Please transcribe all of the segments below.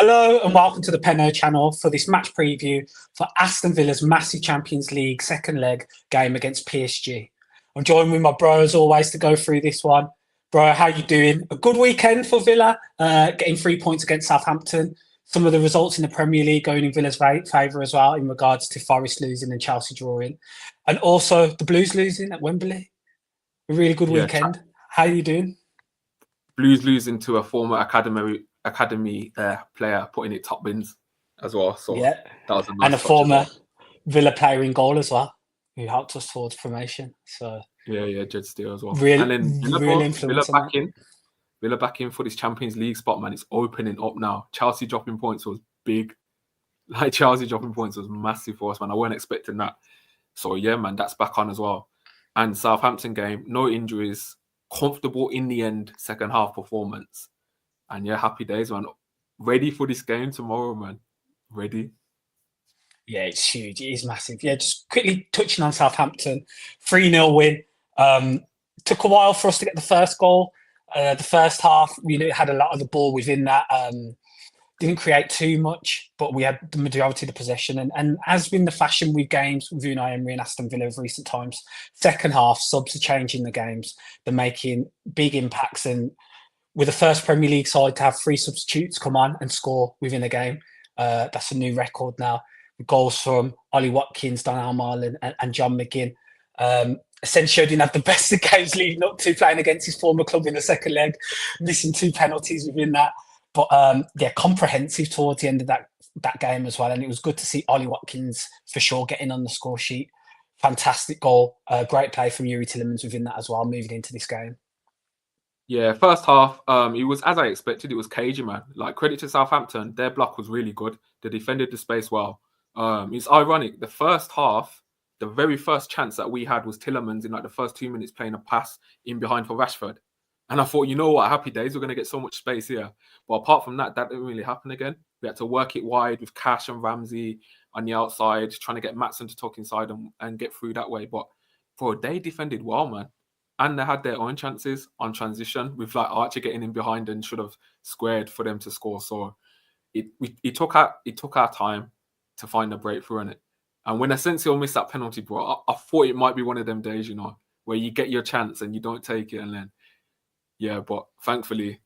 Hello and welcome to the Penno Channel for this match preview for Aston Villa's massive Champions League second leg game against PSG. I'm joined with my bro as always to go through this one. Bro, how you doing? A good weekend for Villa, getting 3 points against Southampton. Some of the results in the Premier League going in Villa's favour as well in regards to Forest losing and Chelsea drawing. And also the Blues losing at Wembley. A really good weekend. How are you doing? Blues losing to a former academy player, putting it top bins as well. So yeah, that was a nice and a former Villa player in goal as well, who helped us towards promotion. So Jed Steele as well. Real Villa back in for this Champions League spot, man. It's opening up now. Chelsea dropping points was big. Chelsea dropping points was massive for us, man. I weren't expecting that. So yeah, man, that's back on as well. And Southampton game, no injuries. Comfortable in the end, second half performance. And yeah, happy days, man. Ready for this game tomorrow, man. Ready. Yeah, it's huge. It is massive. Yeah, just quickly touching on Southampton. 3-0 win. Took a while for us to get the first goal. The first half, we had a lot of the ball within that. Didn't create too much, but we had the majority of the possession. And as been the fashion with games with Unai Emerys and Aston Villa of recent times, second half, subs are changing the games. They're making big impacts. And with the first Premier League side to have 3 substitutes come on and score within a game, that's a new record now. Goals from Ollie Watkins, Donald Marlin and John McGinn. Asensio didn't have the best of games leading up to playing against his former club in the second leg, missing 2 penalties within that. But comprehensive towards the end of that game as well. And it was good to see Ollie Watkins for sure getting on the score sheet. Fantastic goal. Great play from Youri Tielemans within that as well, moving into this game. Yeah, first half, it was as I expected. It was cagey, man. Like, credit to Southampton. Their block was really good. They defended the space well. It's ironic. The first half, the very first chance that we had was Tielemans in like the first 2 minutes playing a pass in behind for Rashford. And I thought, you know what, happy days, we're going to get so much space here. But apart from that didn't really happen again. We had to work it wide with Cash and Ramsey on the outside, trying to get Maatsen to tuck inside and get through that way. But bro, they defended well, man. And they had their own chances on transition with like Archer getting in behind and should have squared for them to score. So it took our time to find a breakthrough in it. And when Asensio missed that penalty, bro, I thought it might be one of them days, where you get your chance and you don't take it, and then but thankfully,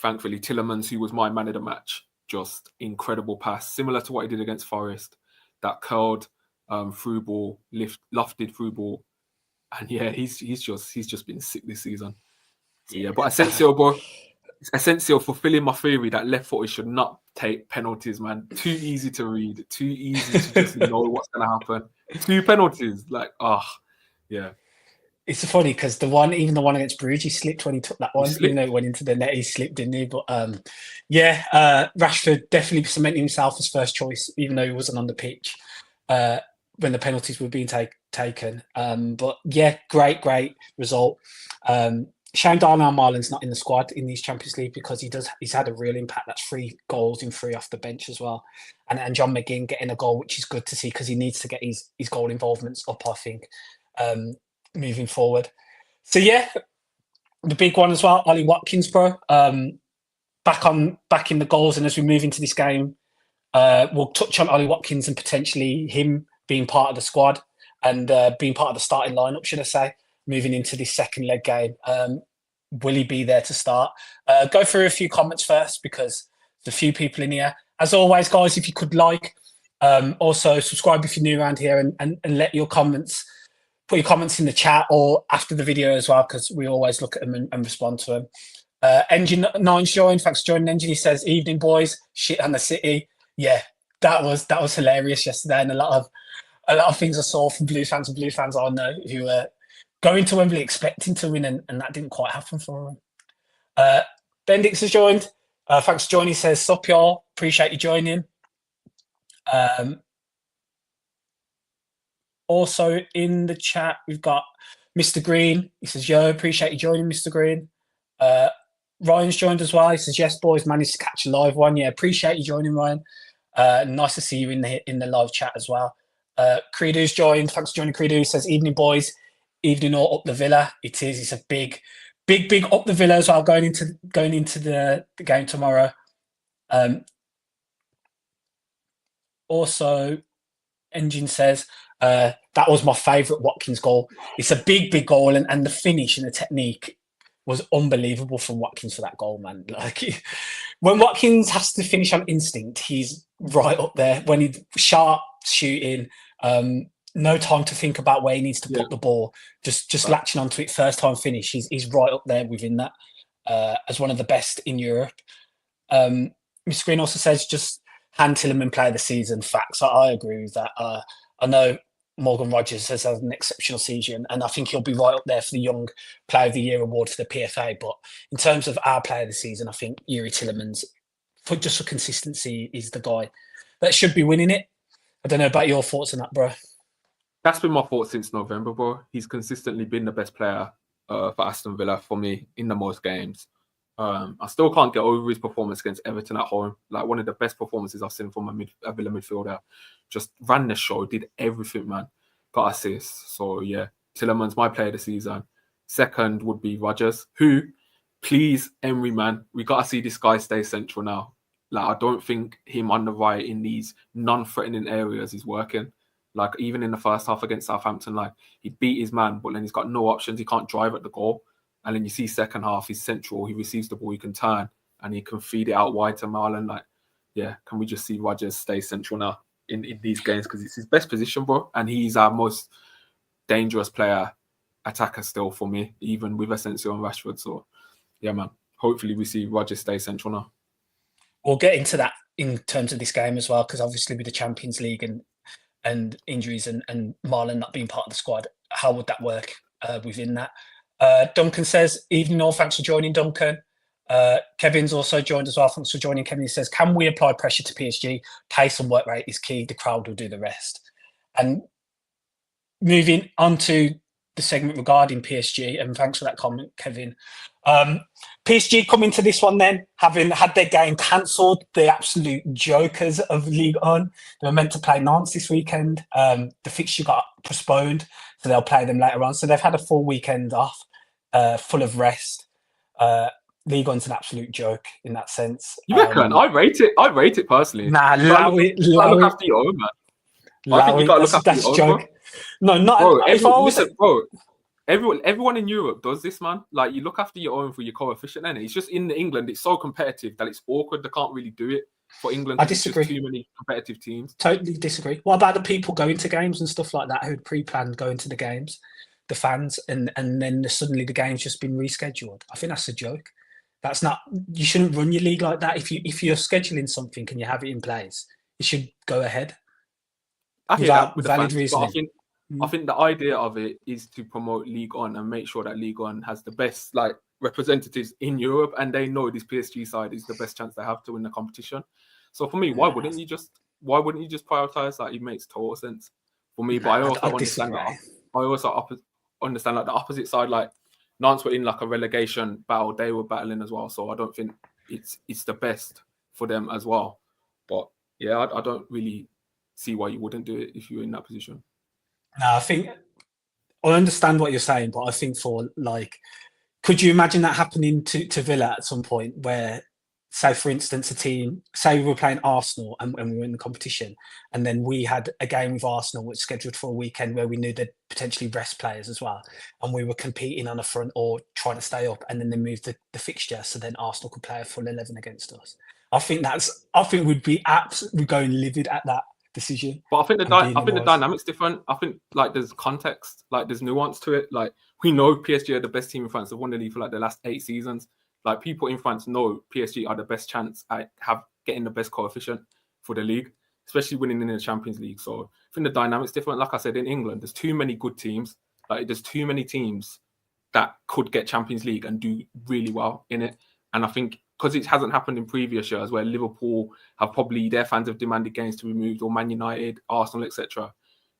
Tielemans, who was my man of the match, just incredible pass, similar to what he did against Forest. That curled through ball, lofted through ball, and yeah, he's just been sick this season. So, but Asensio fulfilling my theory that left footed should not take penalties, man. Too easy to read, too easy to just know what's gonna happen. 2 penalties, yeah. It's funny because even the one against Bruges, he slipped when he took that one. Even though it went into the net, he slipped, didn't he? But Rashford definitely cementing himself as first choice, even though he wasn't on the pitch when the penalties were being taken. But yeah, great result. Shame Darnell Marlin's not in the squad in these Champions League because he's had a real impact. That's 3 goals in 3 off the bench as well. And John McGinn getting a goal, which is good to see because he needs to get his goal involvements up, I think. Moving forward. So yeah, the big one as well, Ollie Watkins, bro. Back in the goals, and as we move into this game, we'll touch on Ollie Watkins and potentially him being part of the squad and being part of the starting lineup, should I say, moving into this second leg game. Will he be there to start? Go through a few comments first because there's a few people in here. As always, guys, if you could also subscribe if you're new around here and let your comments. Put your comments in the chat or after the video as well, because we always look at them and respond to them. Engine 9's joined. Thanks for joining, Engine. He says, "Evening, boys. Shit on the City." Yeah, that was hilarious yesterday, and a lot of things I saw from Blue fans and Blue fans I know who were going to Wembley expecting to win, and that didn't quite happen for them. Bendix has joined. Thanks for joining. He says, "Sup, y'all. Appreciate you joining." Also in the chat, we've got Mr. Green. He says, "Yo, appreciate you joining, Mr. Green." Ryan's joined as well. He says, "Yes, boys, managed to catch a live one." Yeah, appreciate you joining, Ryan. Nice to see you in the live chat as well. Creedo's joined. Thanks for joining, Creedo. He says, "Evening, boys. Evening all up the Villa." It is. It's a big up the Villa as well going into the game tomorrow. Also, Engine says that was my favourite Watkins goal. It's a big goal, and the finish and the technique was unbelievable from Watkins for that goal, man. Like when Watkins has to finish on instinct, he's right up there. When he's sharp shooting, no time to think about where he needs to put the ball, just latching onto it first time finish. He's right up there within that as one of the best in Europe. Miss Green also says just hand Tillman player of the season. Facts. I agree with that. I know Morgan Rogers has had an exceptional season, and I think he'll be right up there for the Young Player of the Year award for the PFA. But in terms of our player of the season, I think Yuri Tillemans, for consistency, is the guy that should be winning it. I don't know about your thoughts on that, bro. That's been my thought since November, bro. He's consistently been the best player for Aston Villa for me in the most games. I still can't get over his performance against Everton at home. Like one of the best performances I've seen from a Villa midfielder. Just ran the show, did everything, man. Got assists. So yeah, Tillemans, my player of the season. Second would be Rodgers, who, please, Emery, man, we got to see this guy stay central now. Like I don't think him on the right in these non-threatening areas is working. Like even in the first half against Southampton, like he beat his man, but then he's got no options. He can't drive at the goal. And then you see second half, he's central. He receives the ball, he can turn, and he can feed it out wide to Marlon. Like, yeah, can we just see Rodgers stay central now in these games? Because it's his best position, bro. And he's our most dangerous player, attacker still for me, even with Asensio and Rashford. So, yeah, man. Hopefully we see Rodgers stay central now. We'll get into that in terms of this game as well, because obviously with the Champions League and injuries and Marlon not being part of the squad, how would that work within that? Duncan says, evening all, thanks for joining, Duncan. Kevin's also joined as well. Thanks for joining, Kevin. He says, can we apply pressure to PSG? Pace and work rate is key. The crowd will do the rest. And moving on to the segment regarding PSG, and thanks for that comment, Kevin. PSG come into this one then, having had their game cancelled, the absolute jokers of Ligue 1. They were meant to play Nantes this weekend. The fixture got postponed, so they'll play them later on. So they've had a full weekend off, full of rest. Ligue 1's an absolute joke in that sense. You reckon? I rate it personally. Nah, look after your own, man. I think you got to look after your own, joke. Bro. No, not bro. Listen, bro. Everyone in Europe does this, man. Like you look after your own for your coefficient, and it's just in England. It's so competitive that it's awkward. They can't really do it for England. I disagree. Just too many competitive teams. Totally disagree. What about the people going to games and stuff like that who'd pre-planned going to the games, the fans, and then suddenly the game's just been rescheduled? I think that's a joke. That's not. You shouldn't run your league like that. If you're scheduling something and you have it in place, you should go ahead. I hear that with valid reasoning. I think the idea of it is to promote Ligue 1 and make sure that Ligue 1 has the best representatives in Europe, and they know this PSG side is the best chance they have to win the competition. So for me, why wouldn't you just prioritize that? It makes total sense for me. But I also understand that. I also understand the opposite side. Like Nantes were in a relegation battle; they were battling as well. So I don't think it's the best for them as well. But yeah, I don't really see why you wouldn't do it if you're in that position. No, I think I understand what you're saying, but I think could you imagine that happening to Villa at some point where, say, for instance, a team, say we were playing Arsenal and we were in the competition, and then we had a game with Arsenal which was scheduled for a weekend where we knew they'd potentially rest players as well, and we were competing on the front or trying to stay up, and then they moved the fixture so then Arsenal could play a full 11 against us. I think we'd be absolutely going livid at that decision. But I think the dynamic's different. I think there's context, there's nuance to it. We know PSG are the best team in France. They've won the league for the last 8 seasons. People in France know PSG are the best chance at getting the best coefficient for the league, especially winning in the Champions League. So I think the dynamic's different. Like I said, in England, there's too many good teams. There's too many teams that could get Champions League and do really well in it. And I think because it hasn't happened in previous years where Liverpool have probably, their fans have demanded games to be moved, or Man United, Arsenal, etc.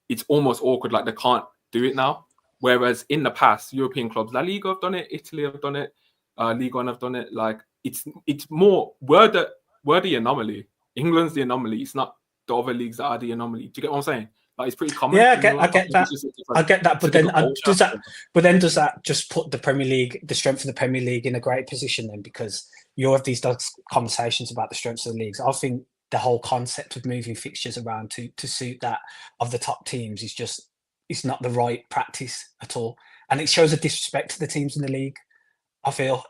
It's almost awkward, they can't do it now. Whereas in the past, European clubs, La Liga have done it, Italy have done it, Ligue 1 have done it. It's more, we're the anomaly. England's the anomaly. It's not the other leagues that are the anomaly. Do you get what I'm saying? It's pretty common. Yeah, I get that. But then does that just put the Premier League, the strength of the Premier League, in a great position then? Because you have these conversations about the strengths of the leagues. I think the whole concept of moving fixtures around to suit that of the top teams is just it's not the right practice at all, and it shows a disrespect to the teams in the league. I feel.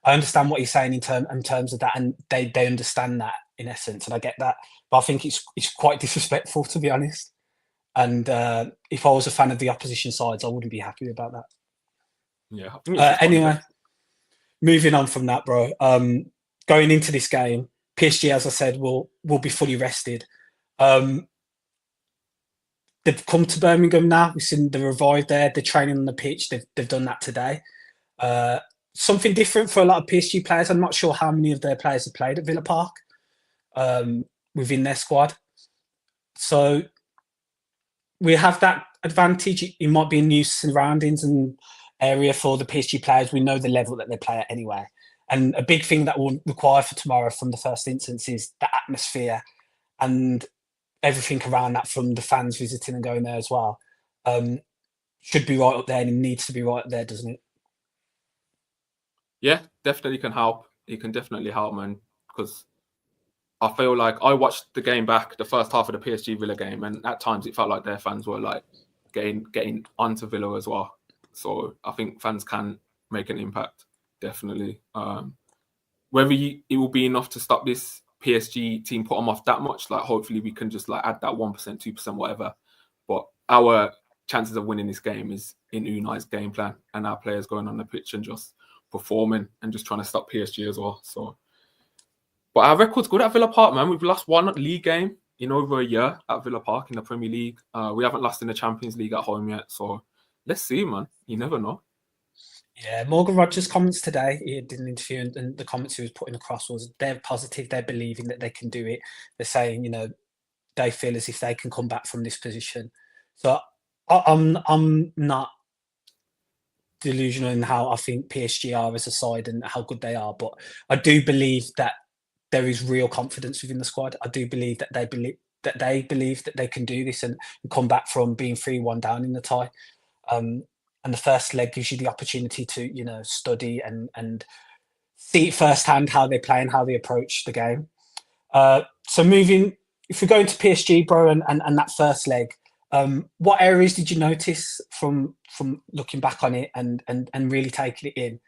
I understand what you're saying in terms of that, and they understand that in essence, and I get that. But I think it's quite disrespectful, to be honest. And if I was a fan of the opposition sides, I wouldn't be happy about that. Yeah, I think it's just Anyway, context. moving on from that, bro. Going into this game, PSG, as I said, will be fully rested. They've come to Birmingham now. We've seen the revive there. They're training on the pitch. They've done that today. Something different for a lot of PSG players. I'm not sure how many of their players have played at Villa Park within their squad. So we have that advantage. It might be a new surroundings and area for the PSG players. We know the level that they play at anyway. And a big thing that will require for tomorrow from the first instance is the atmosphere and everything around that, from the fans visiting and going there as well. Should be right up there, and it needs to be right up there, doesn't it? Yeah, definitely can help. It can definitely help, man, because I feel like I watched the game back, the first half of the PSG Villa game, and at times it felt like their fans were like getting onto Villa as well. So I think fans can make an impact, definitely. Whether it will be enough to stop this PSG team, put them off that much, like hopefully we can just like add that 1%, 2%, whatever. But our chances of winning this game is in Unai's game plan and our players going on the pitch and just performing and just trying to stop PSG as well. So, but our record's good at Villa Park, man. We've lost one league game in over a year at Villa Park in the Premier League. We haven't lost in the Champions League at home yet. So let's see, man. You never know. Yeah, Morgan Rogers' comments today, he did an interview, and the comments he was putting across was they're positive, they're believing that they can do it. They're saying, they feel as if they can come back from this position. So I'm not delusional in how I think PSG are as a side and how good they are, but I do believe that there is real confidence within the squad. I do believe that they believe that they can do this and come back from being 3-1 down in the tie. And the first leg gives you the opportunity to, study and see firsthand how they play and how they approach the game. So if we go into PSG, bro, and that first leg, what areas did you notice from looking back on it and really taking it in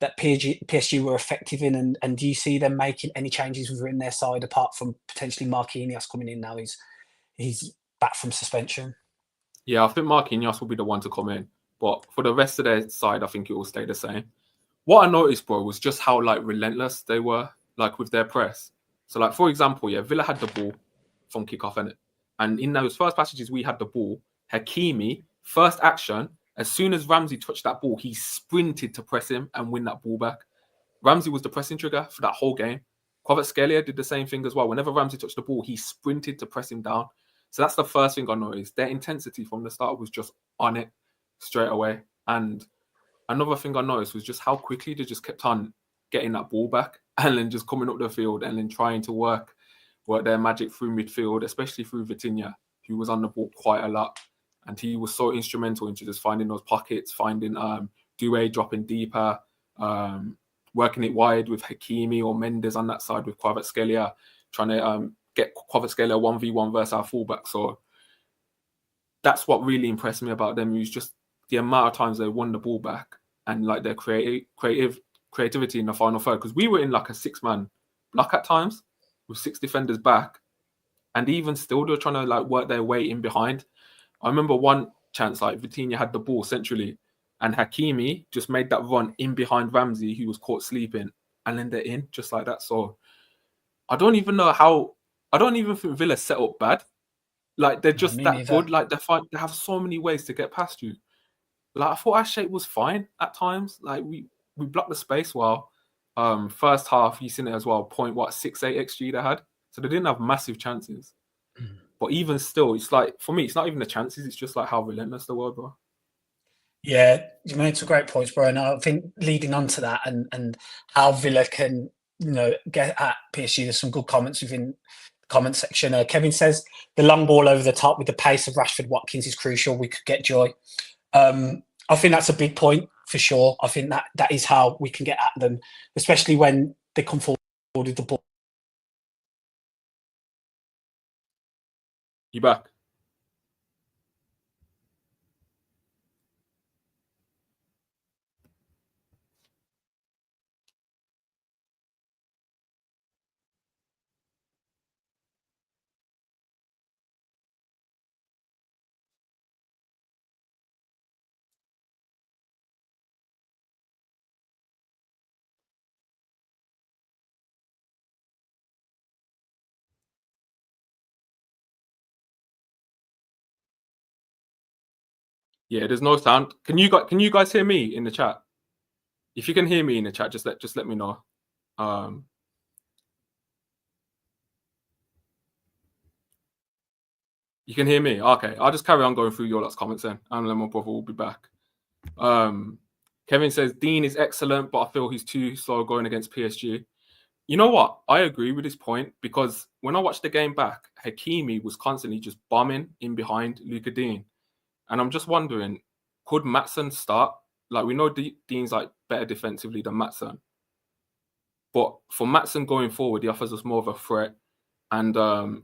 that PSG were effective in, and do you see them making any changes within their side apart from potentially Marquinhos coming in now? He's back from suspension. Yeah, I think Marquinhos will be the one to come in. But for the rest of their side, I think it will stay the same. What I noticed, bro, was just how like relentless they were, like with their press. So, like for example, yeah, Villa had the ball from kickoff, and in those first passages we had the ball. Hakimi, first action, as soon as Ramsey touched that ball, he sprinted to press him and win that ball back. Ramsey was the pressing trigger for that whole game. Kvaratskhelia did the same thing as well. Whenever Ramsey touched the ball, he sprinted to press him down. So that's the first thing I noticed. Their intensity from the start was just on it straight away. And another thing I noticed was just how quickly they just kept on getting that ball back and then just coming up the field and then trying to work their magic through midfield, especially through Vitinha, who was on the ball quite a lot. And he was so instrumental into just finding those pockets, finding Doué dropping deeper, working it wide with Hakimi or Mendes on that side with Kvaratskhelia, trying to get Kvaratskhelia 1v1 versus our fullback. So that's what really impressed me about them. It was just the amount of times they won the ball back and like their creativity in the final third. Because we were in like a 6-man block at times with 6 defenders back, and even still they're trying to like work their way in behind. I remember one chance like Vitinha had the ball centrally, and Hakimi just made that run in behind Ramsey, who was caught sleeping, and then they're in just like that. So I don't even think Villa set up bad. Like they're just that Neither. good. Like they have so many ways to get past you. Like I thought our shape was fine at times. Like we blocked the space well. First half, you seen it as well. 6.8 XG they had, so they didn't have massive chances. But even still, it's like for me, it's not even the chances. It's just like how relentless they were, bro. Yeah, you made some great points, bro. And I think leading on to that and how Villa can, get at PSG, there's some good comments within the comment section. Kevin says the long ball over the top with the pace of Rashford Watkins is crucial. We could get joy. I think that's a big point for sure. I think that is how we can get at them, especially when they come forward with the ball. You back? Yeah, there's no sound. Can you guys hear me in the chat? If you can hear me in the chat, just let me know. You can hear me? Okay, I'll just carry on going through your lot's comments then, and then my brother will be back. Kevin says, Dean is excellent, but I feel he's too slow going against PSG. You know what? I agree with this point, because when I watched the game back, Hakimi was constantly just bombing in behind Luka Dean. And I'm just wondering, could Maatsen start? Like, we know Dean's like better defensively than Maatsen. But for Maatsen going forward, he offers us more of a threat. And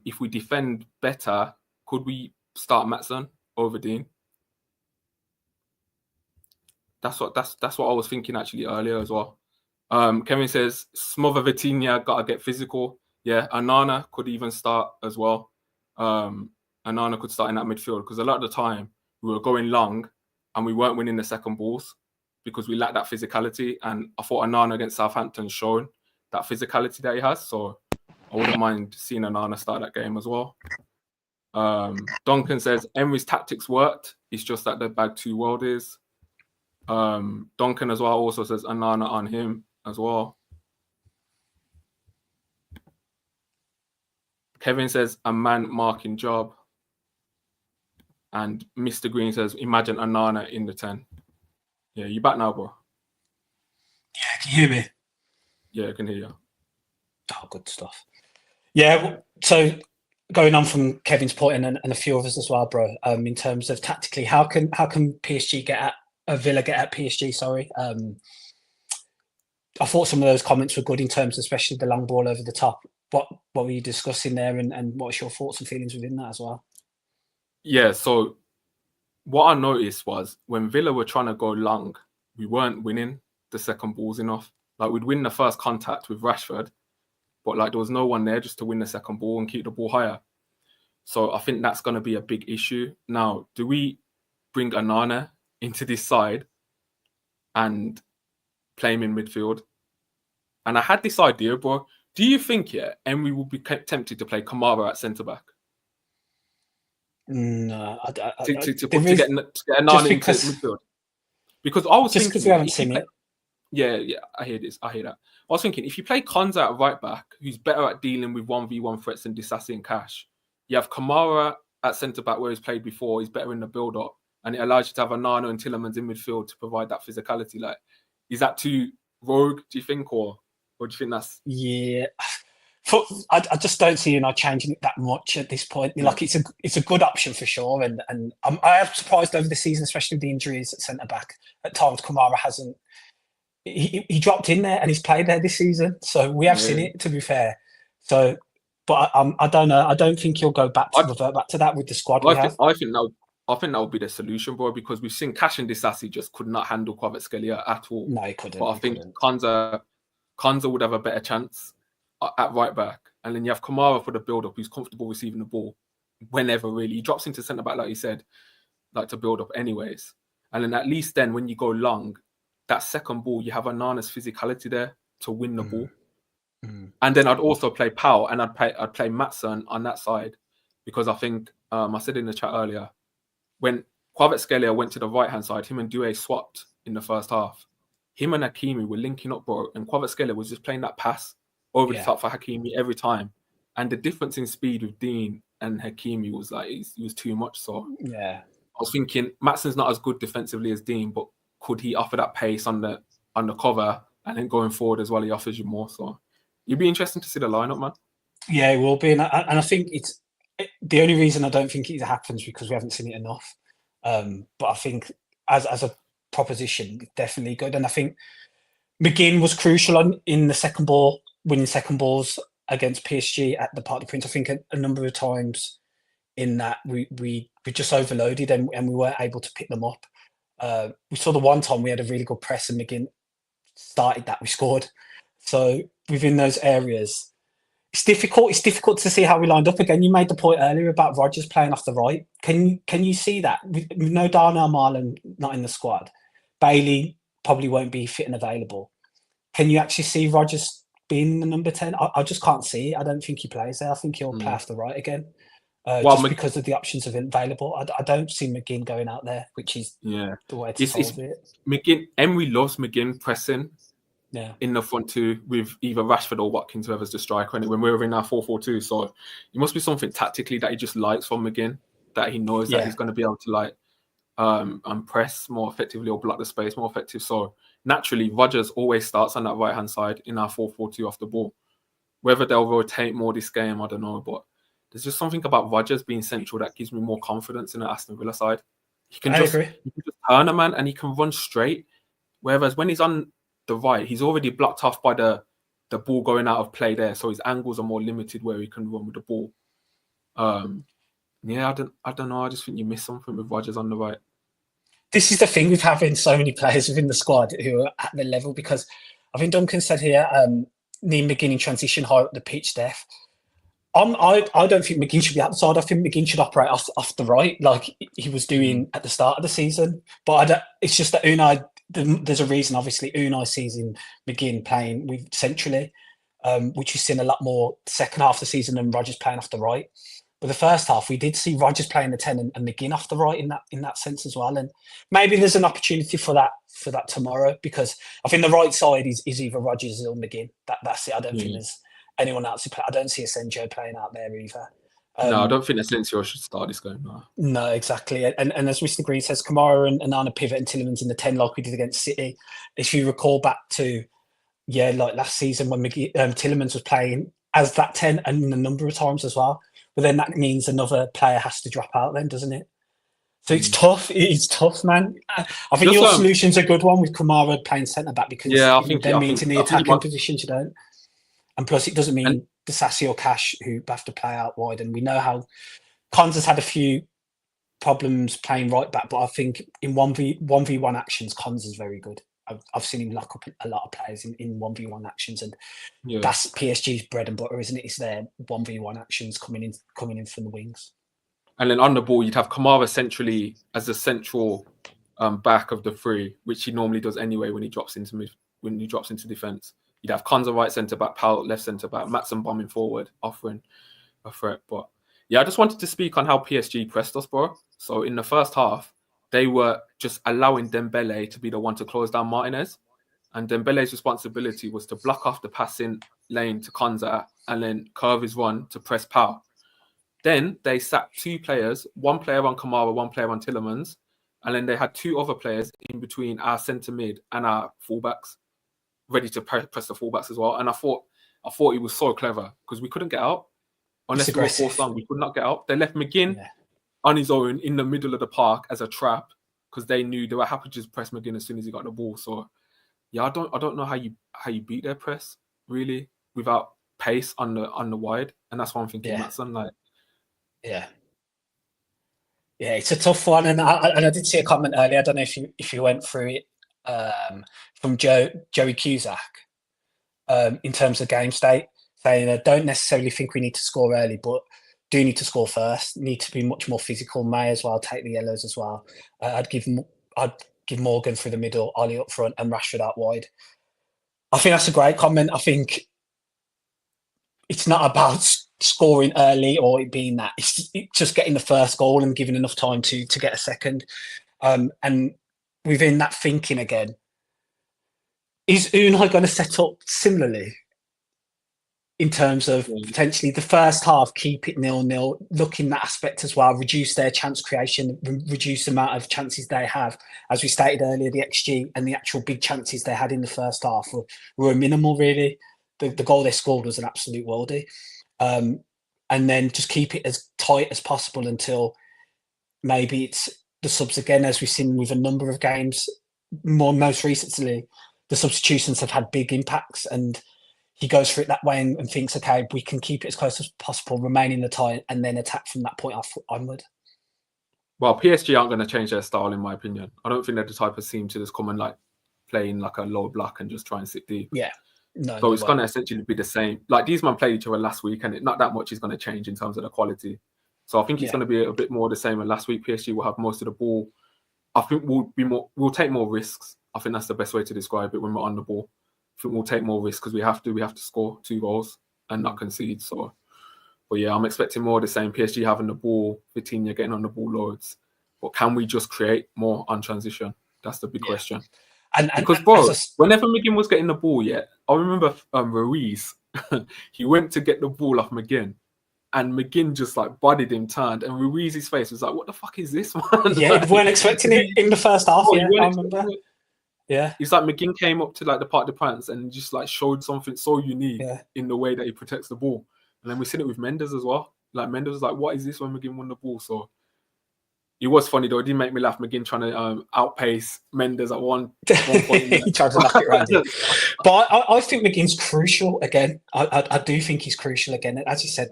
if we defend better, could we start Maatsen over Dean? That's what I was thinking actually earlier as well. Kevin says, smother Vitinha, gotta get physical. Yeah, Anana could even start as well. Anana could start in that midfield, because a lot of the time we were going long and we weren't winning the second balls because we lacked that physicality. And I thought Anana against Southampton showed that physicality that he has. So I wouldn't mind seeing Anana start that game as well. Duncan says, Emery's tactics worked. It's just that they bagged 2 worldies. Duncan as well also says Anana on him as well. Kevin says a man marking job. And Mr. Green says, imagine Anana in the 10. Yeah, you back now, bro? Yeah, can you hear me? Yeah, I can hear you. Oh, good stuff. Yeah, so going on from Kevin's point and a few others as well, bro. In terms of tactically, how can PSG get at Villa get at PSG? Sorry, I thought some of those comments were good in terms, especially the long ball over the top. What were you discussing there, and what's your thoughts and feelings within that as well? Yeah, so what I noticed was when Villa were trying to go long, we weren't winning the second balls enough. Like, we'd win the first contact with Rashford, but like there was no one there just to win the second ball and keep the ball higher. So I think that's going to be a big issue. Now, do we bring Anana into this side and play him in midfield? And I had this idea, bro. Do you think, Emery will be tempted to play Kamara at centre back? No, To get Anana into midfield? Because I was just because we haven't seen it. Yeah, I hear this. I hear that. I was thinking, if you play Konza at right back, who's better at dealing with 1v1 threats than Disasi and Cash, you have Kamara at centre back where he's played before. He's better in the build up, and it allows you to have Anana and Tielemans in midfield to provide that physicality. Like, is that too rogue? Do you think, or do you think that's? Yeah, I just don't see United changing it that much at this point. Yeah. Like, it's a good option for sure, and I am surprised over the season, especially with the injuries at centre back. At times, Kamara hasn't. He dropped in there and he's played there this season, so we have seen it. To be fair, so but I don't know. I don't think he'll go back to revert back to that with the squad we have. I think that would be the solution, bro, because we've seen Cash and Disasi just could not handle Kvaratskhelia at all. No, he couldn't. But I think Konza would have a better chance at right back, and then you have Kamara for the build up, who's comfortable receiving the ball whenever really. He drops into centre back, like you said, like to build up anyways. And then at least then when you go long, that second ball, you have Anana's physicality there to win the ball. And then I'd also play Powell, and I'd play Maatsen on that side, because I think I said in the chat earlier, when Kvaratskhelia went to the right hand side, him and Doué swapped in the first half. Him and Hakimi were linking up, bro, and Kvaratskhelia was just playing that pass over the top for Hakimi every time. And the difference in speed with Dean and Hakimi was like, it was too much. So yeah, I was thinking Maatsen's not as good defensively as Dean, but could he offer that pace on the cover, and then going forward as well, he offers you more. So it'd be interesting to see the lineup, man. Yeah, it will be, and I think the only reason I don't think it happens because we haven't seen it enough. But I think as a proposition, definitely good, and I think McGinn was crucial in the second ball, winning second balls against PSG at the Parc des Princes. I think a number of times in that we were just overloaded and we weren't able to pick them up. We saw the one time we had a really good press and McGinn started that, we scored. So within those areas, it's difficult. It's difficult to see how we lined up again. You made the point earlier about Rodgers playing off the right. Can you see that? With no Darnell Marlon not in the squad, Bailey probably won't be fit and available. Can you actually see Rodgers being the number 10? I just can't see it. I don't think he plays there. I think he'll play off the right again. Well, Just because of the options available. I don't see McGinn going out there, which is the way to solve it. McGinn. Emery loves McGinn pressing in the front two with either Rashford or Watkins, whoever's the striker, and when we're in our 4-4-2. So it must be something tactically that he just likes from McGinn, that he knows that he's going to be able to like press more effectively or block the space more effective. So naturally, Rodgers always starts on that right-hand side in our 4-4-2 off the ball. Whether they'll rotate more this game, I don't know, but there's just something about Rodgers being central that gives me more confidence in the Aston Villa side. He can just turn a man and he can run straight. Whereas when he's on the right, he's already blocked off by the ball going out of play there, so his angles are more limited where he can run with the ball. I don't know. I just think you miss something with Rodgers on the right. This is the thing with having so many players within the squad who are at the level, because I think Duncan said here, need McGinn in transition high up the pitch, Steph. I don't think McGinn should be outside. I think McGinn should operate off the right, like he was doing at the start of the season. But it's just that Unai, there's a reason, obviously, Unai sees in McGinn playing with centrally, which we've seen a lot more second half of the season than Rodgers playing off the right. But the first half, we did see Rodgers playing the 10 and McGinn off the right in that sense as well. And maybe there's an opportunity for that tomorrow, because I think the right side is either Rodgers or McGinn. That's it. I don't think there's anyone else who play. I don't see Asensio playing out there either. No, I don't think Asensio should start this game. No, exactly. And as Mr. Green says, Kamara and Nana pivot and Tielemans in the 10 like we did against City. If you recall back to, like last season when Tielemans was playing as that 10 and a number of times as well. But then that means another player has to drop out then, doesn't it? So it's tough. It's tough, man. I think your solution's a good one with Kamara playing centre-back, because it means in the attacking positions you don't. And plus, it doesn't mean Disasi or Cash who have to play out wide. And we know how Cons has had a few problems playing right back, but I think in 1v1 actions, Cons is very good. I've seen him lock up a lot of players in 1v1 actions, and that's PSG's bread and butter, isn't it? It's their 1v1 actions coming in from the wings. And then on the ball, you'd have Kamara centrally as the central back of the three, which he normally does anyway when he drops into defence. You'd have Konza right centre back, Powell left centre back, Matson bombing forward, offering a threat. But I just wanted to speak on how PSG pressed us, bro. So in the first half, they were just allowing Dembele to be the one to close down Martinez. And Dembele's responsibility was to block off the passing lane to Konza and then curve his run to press Powell. Then they sat two players, one player on Kamara, one player on Tielemans. And then they had two other players in between our centre mid and our fullbacks, ready to press the fullbacks as well. And I thought he was so clever, because we couldn't get out. Unless we were forced on, we could not get out. They left McGinn on his own in the middle of the park as a trap, because they knew they were happy to just press McGinn as soon as he got the ball. So I don't know how you beat their press really without pace on the wide. And that's what I'm thinking, Matson. It's a tough one. And I did see a comment earlier, I don't know if you went through it, from Joey Cusack, in terms of game state, saying I don't necessarily think we need to score early, but do need to score first. Need to be much more physical. May as well take the yellows as well. I'd give Morgan through the middle, Ollie up front, and Rashford out wide. I think that's a great comment. I think it's not about scoring early or it being that. It's just getting the first goal and giving enough time to get a second. And within that thinking again, is Unai going to set up similarly in terms of potentially the first half, keep it 0-0, look in that aspect as well, reduce their chance creation, reduce the amount of chances they have? As we stated earlier, the XG and the actual big chances they had in the first half were minimal, really. The goal they scored was an absolute worldie. And then just keep it as tight as possible until maybe it's the subs again, as we've seen with a number of games. Most recently, the substitutions have had big impacts, and he goes for it that way and thinks, okay, we can keep it as close as possible, remain in the tie, and then attack from that point onward. Well, PSG aren't going to change their style, in my opinion. I don't think they're the type of team to just come and like play in like a low block and just try and sit deep. Yeah. No, so it's going to essentially be the same. Like these men played each other last week, and not that much is going to change in terms of the quality. So I think it's going to be a bit more the same. And last week, PSG will have most of the ball. I think we'll take more risks. I think that's the best way to describe it when we're on the ball. I think we'll take more risks because we have to score 2 goals and not concede. So, but yeah, I'm expecting more of the same. PSG having the ball, Vitinha getting on the ball loads. But can we just create more on transition? That's the big question. Because, bro, whenever McGinn was getting the ball, I remember Ruiz, he went to get the ball off McGinn, and McGinn just like bodied him, turned, and Ruiz's face was like, "What the fuck is this, man?" Yeah, like, we weren't expecting it in the first half. I remember. Yeah, it's like McGinn came up to like the Parc des Princes and just like showed something so unique in the way that he protects the ball. And then we seen it with Mendes as well. Like Mendes was like, "What is this?" when McGinn won the ball. So it was funny though. It did make me laugh. McGinn trying to outpace Mendes at one point. He tried to knock it around it. But I think McGinn's crucial again. I do think he's crucial again. As you said,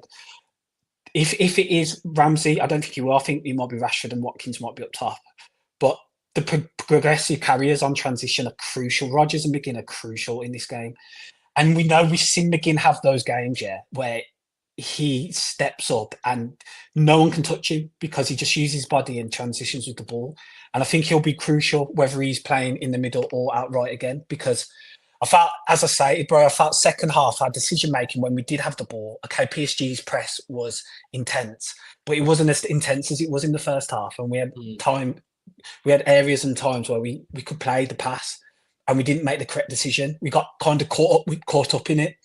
if it is Ramsey, I don't think he will. I think it might be Rashford and Watkins might be up top. But the progressive carriers on transition are crucial. Rodgers and McGinn are crucial in this game. And we know we've seen McGinn have those games, where he steps up and no one can touch him because he just uses his body and transitions with the ball. And I think he'll be crucial whether he's playing in the middle or outright again, because I felt, as I say, bro, I felt second half, our decision making when we did have the ball, okay, PSG's press was intense, but it wasn't as intense as it was in the first half. And we had areas and times where we could play the pass and we didn't make the correct decision. We got kind of caught up in it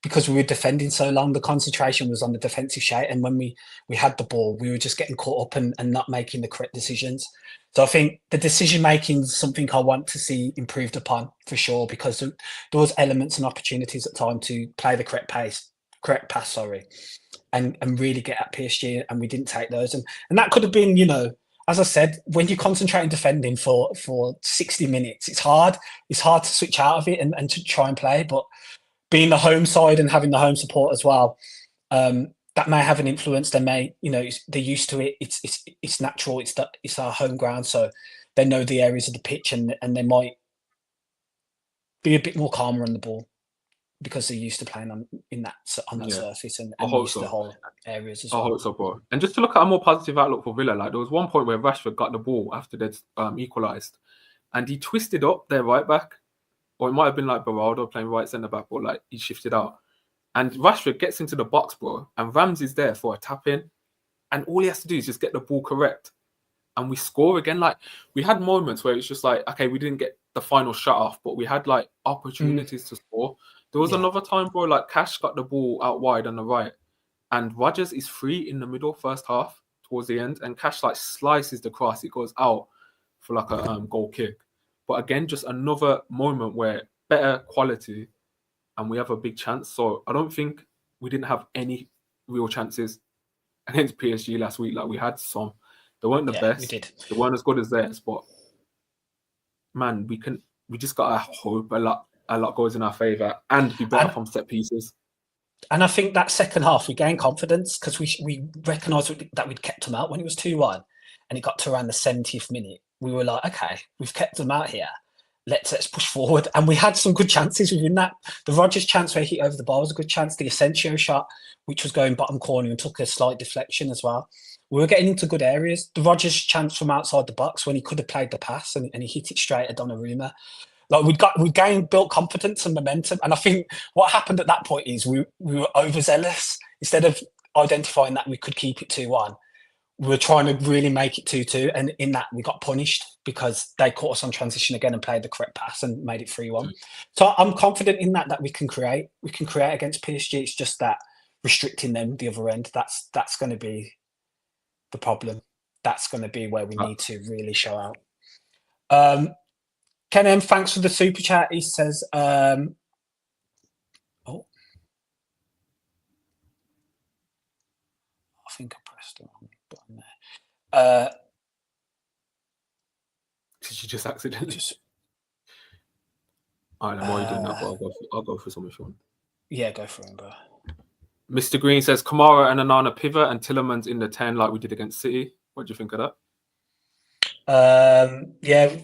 because we were defending so long. The concentration was on the defensive shape, and when we had the ball, we were just getting caught up and not making the correct decisions. So I think the decision making is something I want to see improved upon for sure, because there was elements and opportunities at time to play the correct pass, and really get at PSG, and we didn't take those. And that could have been, as I said, when you concentrate on defending for 60 minutes, it's hard. It's hard to switch out of it and to try and play, but being the home side and having the home support as well, that may have an influence. They may, they're used to it. It's natural. It's our home ground, so they know the areas of the pitch, and they might be a bit more calmer on the ball because they're used to playing on that surface and used to the whole areas as well. I hope so, bro. And just to look at a more positive outlook for Villa, like there was one point where Rashford got the ball after they'd equalised, and he twisted up their right back. Or it might have been like Beraldo playing right centre back, or like he shifted out. And Rashford gets into the box, bro, and Ramsey's there for a tap in. And all he has to do is just get the ball correct. And we score again. Like we had moments where it's just like, okay, we didn't get the final shot off, but we had like opportunities to score. There was another time, bro, like Cash got the ball out wide on the right, and Rodgers is free in the middle, first half, towards the end, and Cash like slices the cross. It goes out for like a goal kick. But again, just another moment where better quality and we have a big chance. So I don't think we didn't have any real chances against PSG last week. Like we had some. They weren't the best. We did. They weren't as good as theirs. But man, we just got to hope a lot goes in our favour and be better from set pieces. And I think that second half we gained confidence because we recognised that we'd kept them out when it was 2-1 and it got to around the 70th minute. We were like, okay, we've kept them out here. Let's push forward. And we had some good chances within that. The Rodgers chance where he hit over the bar was a good chance. The Asensio shot, which was going bottom corner and took a slight deflection as well. We were getting into good areas. The Rodgers chance from outside the box when he could have played the pass and he hit it straight at Donnarumma. Like we built confidence and momentum. And I think what happened at that point is we were overzealous. Instead of identifying that we could keep it 2-1, we were trying to really make it 2-2, and in that we got punished because they caught us on transition again and played the correct pass and made it 3-1. So I'm confident in that we can create. We can create against PSG. It's just that restricting them the other end. That's going to be the problem. That's going to be where we need to really show out. Ken M, thanks for the super chat. He says, I think I pressed the wrong button there. Did you just accidentally? All right, then while you're doing that, I'll go for some if you want. Yeah, go for him, bro. Mr. Green says Kamara and Onana pivot and Tillerman's in the 10 like we did against City. What do you think of that? Yeah,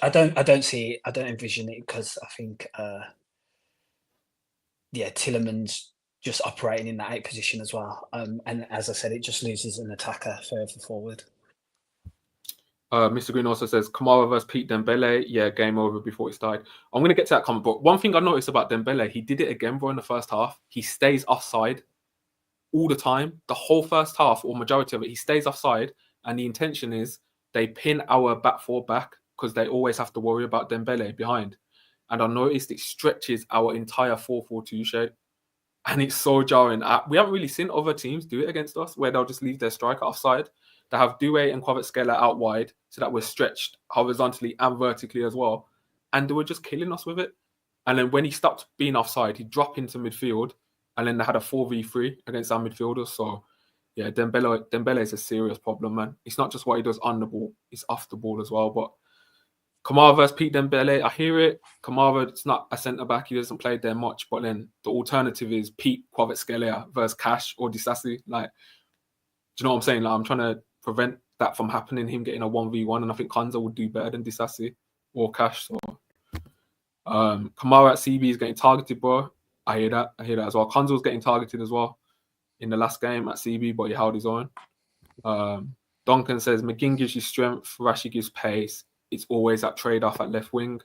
I don't see it. I don't envision it because I think Tillerman's just operating in that 8 position as well. And as I said, it just loses an attacker further forward. Mr. Green also says Kamara versus Pete Dembele. Yeah, game over before it started. I'm going to get to that comment, but one thing I noticed about Dembele, he did it again, bro, in the first half. He stays offside all the time. The whole first half, or majority of it, he stays offside. And the intention is they pin our back four back because they always have to worry about Dembele behind. And I noticed it stretches our entire 4-4-2 shape. And it's so jarring. We haven't really seen other teams do it against us where they'll just leave their striker offside. They have Doué and Kvaratskhelia out wide so that we're stretched horizontally and vertically as well. And they were just killing us with it. And then when he stopped being offside, he'd drop into midfield. And then they had a 4v3 against our midfielders. So, yeah, Dembele is a serious problem, man. It's not just what he does on the ball. It's off the ball as well. But Kamara versus Pete Dembele, I hear it. Kamara, it's not a centre-back. He doesn't play there much. But then the alternative is Pete Kvaratskhelia versus Cash or Disasi. Like, do you know what I'm saying? Like, I'm trying to prevent that from happening, him getting a 1v1. And I think Konza would do better than Disasi or Cash. So, Kamara at CB is getting targeted, bro. I hear that as well. Konza was getting targeted as well in the last game at CB, but he held his own. Duncan says, McGinn gives you strength, Rashi gives pace. It's always that trade-off at left wing.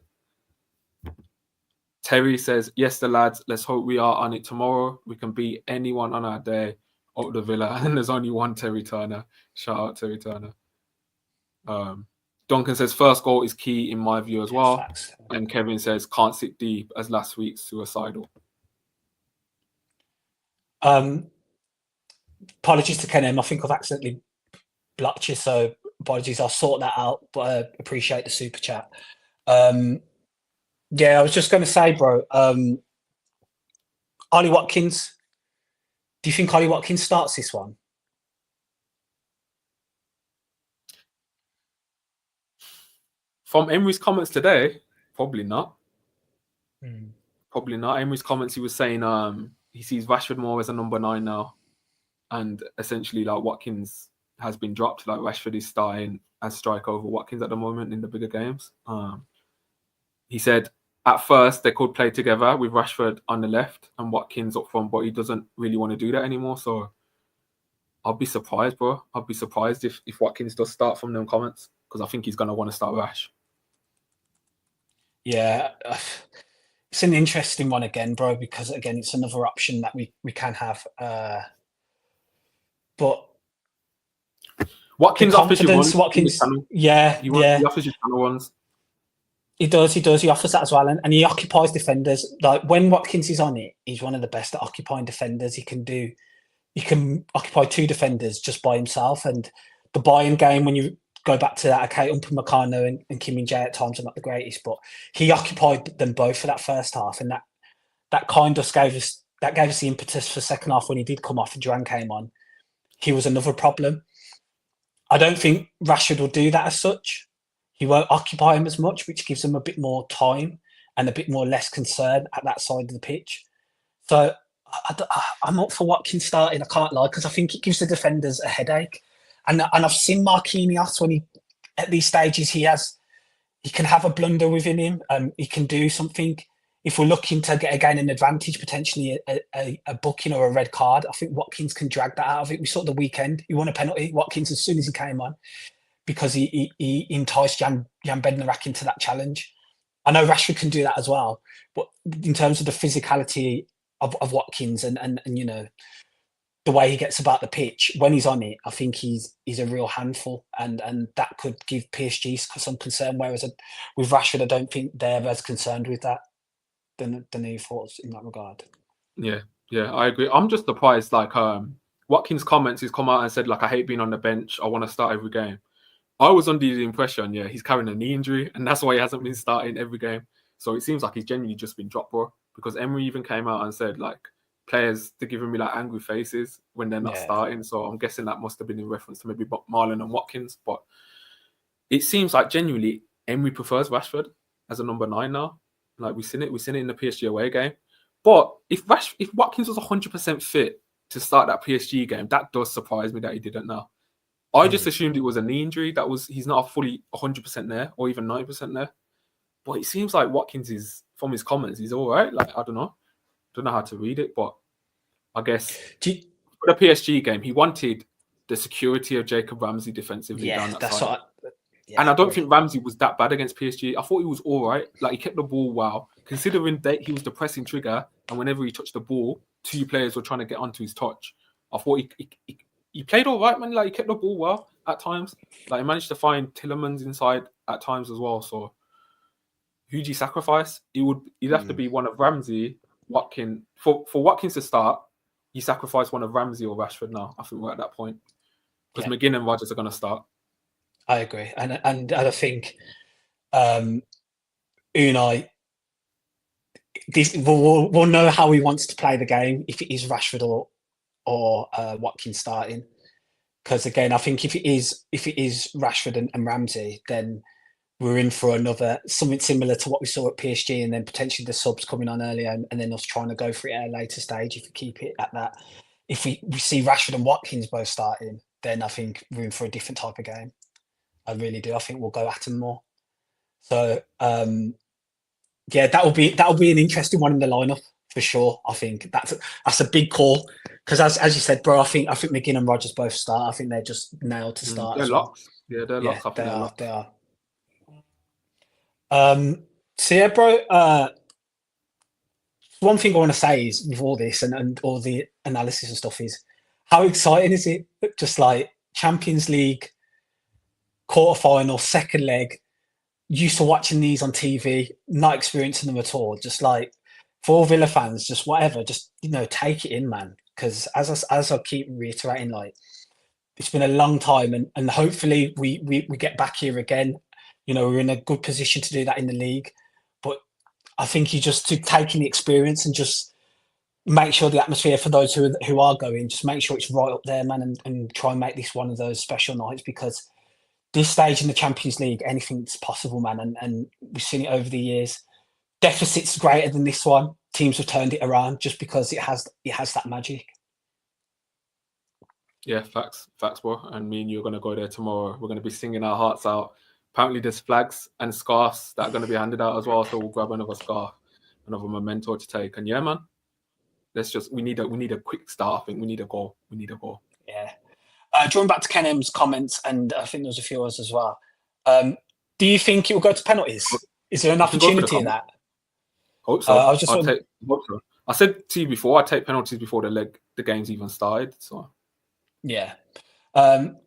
Terry says, yes, the lads, let's hope we are on it tomorrow. We can beat anyone on our day out the Villa. And there's only one Terry Turner. Shout out Terry Turner. Duncan says, first goal is key in my view as well. Facts. And Kevin says, can't sit deep as last week's suicidal. Apologies to Ken M. I think I've accidentally blocked you, so apologies. I'll sort that out, but I appreciate the super chat. Yeah, I was just going to say, bro, Ollie Watkins. Do you think Ollie Watkins starts this one? From Emery's comments today, probably not. Probably not. Emery's comments, he was saying he sees Rashford more as a number 9 now. And essentially, like, Watkins has been dropped. Like, Rashford is starting as striker over Watkins at the moment in the bigger games. He said, at first, they could play together with Rashford on the left and Watkins up front, but he doesn't really want to do that anymore. So I'll be surprised, bro. I'll be surprised if Watkins does start from them comments, because I think he's going to want to start Rash. Yeah, it's an interesting one again, bro, because, again, it's another option that we can have. But Watkins offers you one. Watkins, he offers you channel ones. He does. He offers that as well, and he occupies defenders. Like, when Watkins is on it, he's one of the best at occupying defenders. He can occupy 2 defenders just by himself. And the Bayern game, when you go back to that, okay, Upamecano and Kim Min-jae at times are not the greatest, but he occupied them both for that first half, and that kind of gave us the impetus for second half when he did come off and Duran came on. He was another problem. I don't think Rashford will do that as such. He won't occupy him as much, which gives him a bit more time and a bit more less concern at that side of the pitch. So I'm up for Watkins starting, I can't lie, because I think it gives the defenders a headache. And I've seen Marquinhos when at these stages, he can have a blunder within him. He can do something. If we're looking to gain an advantage, potentially a booking or a red card, I think Watkins can drag that out of it. We saw the weekend. He won a penalty, Watkins, as soon as he came on, because he enticed Jan Bednarek into that challenge. I know Rashford can do that as well, but in terms of the physicality of Watkins and you know, the way he gets about the pitch, when he's on it, I think he's a real handful, and that could give PSG some concern, whereas with Rashford, I don't think they're as concerned with that than your thoughts in that regard. Yeah, I agree. I'm just surprised, like, Watkins' comments, he's come out and said, like, I hate being on the bench. I want to start every game. I was under the impression, he's carrying a knee injury, and that's why he hasn't been starting every game. So it seems like he's genuinely just been dropped, bro. Because Emery even came out and said, like, players, they're giving me, like, angry faces when they're not starting. So I'm guessing that must have been in reference to maybe Marlon and Watkins. But it seems like genuinely Emery prefers Rashford as a number 9 now. Like, we've seen it in the PSG away game. But if Watkins was 100% fit to start that PSG game, that does surprise me that he didn't now. I just assumed it was a knee injury. He's not fully 100% there or even 90% there. But it seems like Watkins is, from his comments, he's all right. Like, I don't know how to read it, but I guess for the PSG game, he wanted the security of Jacob Ramsey defensively down that side. And I don't think Ramsey was that bad against PSG. I thought he was all right. Like, he kept the ball well, considering that he was the pressing trigger, and whenever he touched the ball, 2 players were trying to get onto his touch. I thought he played all right, man. Like, he kept the ball well at times. Like, he managed to find Tielemans inside at times as well. So, who do you sacrifice? He'd have to be one of Ramsey, Watkins. For Watkins to start, you sacrifice one of Ramsey or Rashford now. I think we're at that point. Because McGinn and Rodgers are going to start. I agree. And I think Unai, we'll know how he wants to play the game if it is Rashford or Watkins starting. Because again, I think if it is Rashford and Ramsey, then we're in for something similar to what we saw at PSG, and then potentially the subs coming on earlier, and then us trying to go for it at a later stage if we keep it at that. If we see Rashford and Watkins both starting, then I think we're in for a different type of game. I really do. I think we'll go at them more. So that will be an interesting one in the lineup for sure. I think that's a big call because as you said, bro, I think McGinn and Rodgers both start. I think they're just nailed to start. They're locks. Yeah, they're locks. They are. So yeah, bro. One thing I want to say is with all this and all the analysis and stuff is how exciting is it? Just like Champions League quarterfinal, second leg. Used to watching these on TV, not experiencing them at all. Just like for all Villa fans, just whatever, just take it in, man. Because as I keep reiterating, like it's been a long time, and hopefully we get back here again. We're in a good position to do that in the league. But I think you just to take in the experience and just make sure the atmosphere for those who are going, just make sure it's right up there, man, and try and make this one of those special nights because this stage in the Champions League, anything's possible, man. And we've seen it over the years. Deficits greater than this one. Teams have turned it around just because it has that magic. Yeah, facts, bro. And me and you are going to go there tomorrow. We're going to be singing our hearts out. Apparently there's flags and scarves that are going to be handed out as well. So we'll grab another scarf, another memento to take. And yeah, man, we need a quick start. I think we need a goal. Yeah. Drawing back to Ken M's comments, and I think there's a few others as well. Do you think it will go to penalties? Is there an opportunity in that? Hope so. Hope so. I said to you before, I'd take penalties before the game's even started. So yeah.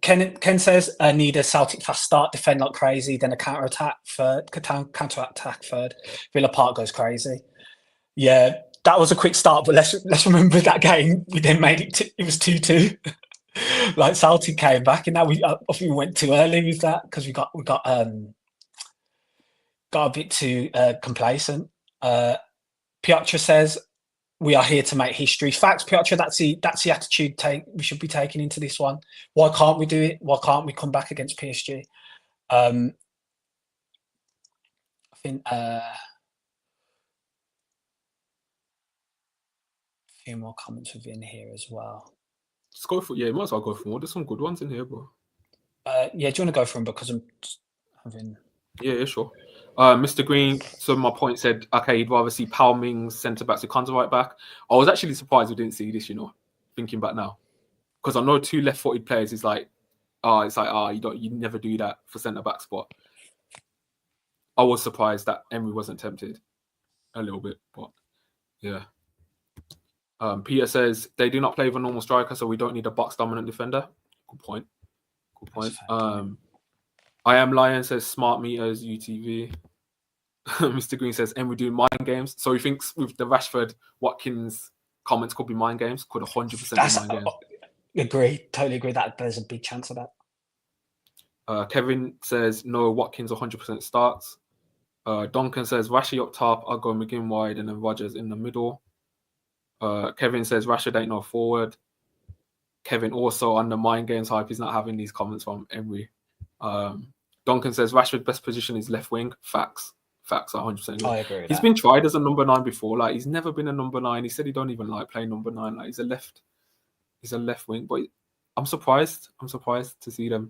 Ken says need a Celtic fast start, defend like crazy, then a counter attack third. Villa Park goes crazy. Yeah, that was a quick start, but let's remember that game. We then made it. It was 2-2. Like Celtic came back, and now I think we went too early with that because we got a bit too complacent. Piotr says we are here to make history. Facts, Piotr. That's the attitude we should be taking into this one. Why can't we do it? Why can't we come back against PSG? I think a few more comments within here as well. Just go for you might as well go for more. There's some good ones in here, bro. Yeah, do you want to go for them because I'm having? Yeah, sure. Mr. Green, so my point said, okay, he'd rather see Pao Ming's centre back to Conte right back. I was actually surprised we didn't see this, thinking back now. Because I know 2 left-footed players is like, you never do that for centre back spot. I was surprised that Emery wasn't tempted a little bit, but yeah. Peter says they do not play with a normal striker, so we don't need a box dominant defender. Good point. I am Lion says smart meters UTV. Mr. Green says Emery doing mind games. So he thinks with the Rashford Watkins comments could be mind games. Could 100% be mind games. Totally agree that there's a big chance of that. Kevin says no, Watkins 100% starts. Duncan says Rashi up top, I'll go McGinn wide and then Rodgers in the middle. Kevin says Rashford ain't no forward. Kevin also on the mind games hype. He's not having these comments from Emery. Duncan says Rashford's best position is left wing. Facts. Facts, 100% agree. I agree with He's that. been tried as a number 9 before. Like, he's never been a number 9. He said he don't even like playing number 9. Like, he's a left wing. But I'm surprised. I'm surprised to see how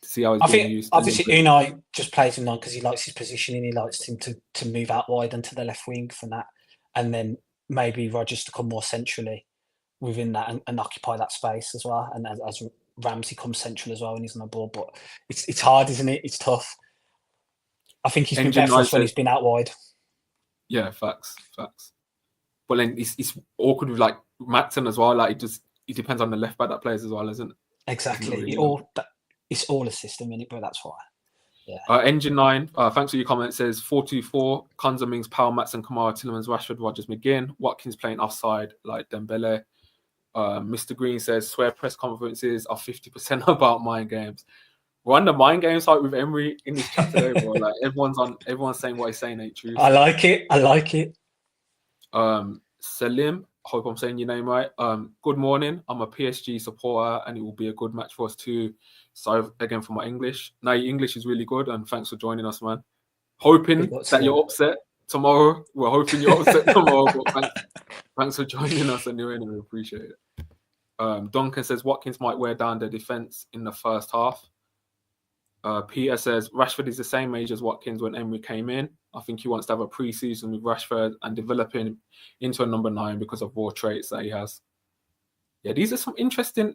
he's I being think used. obviously Unai just plays him 9 because he likes his positioning. He likes him to move out wide and to the left wing from that, and then maybe Rodgers to come more centrally within that and occupy that space as well. And as Ramsey comes central as well when he's on the ball, but it's hard, isn't it? It's tough. I think he's been Engine better for 9 us when says, he's been out wide. yeah, facts. But then it's awkward with like Matson as well. Like, it depends on the left back that plays as well, isn't it? Exactly. It's all a system, in it, but that's why. Yeah. Engine 9, thanks for your comment. It says 4-2-4, Konza, Mings, Powell, Matson, Kamara, Tillemans, Rashford, Rodgers, McGinn, Watkins playing offside like Dembele. Mr. Green says, swear press conferences are 50% about mind games. We're on the mind games site with Emery in this chat today, bro. Like, everyone's saying what he's saying ain't true. I like it. Salim, hope I'm saying your name right. Good morning. I'm a PSG supporter, and it will be a good match for us too. Sorry again for my English. No, your English is really good, and thanks for joining us, man. Hoping that you're upset tomorrow. We're hoping you're upset tomorrow, but thanks for joining us anyway, and we appreciate it. Duncan says Watkins might wear down their defense in the first half. Peter says Rashford is the same age as Watkins when Emery came in. I think he wants to have a pre-season with Rashford and develop him into a number 9 because of raw traits that he has. Yeah, these are some interesting.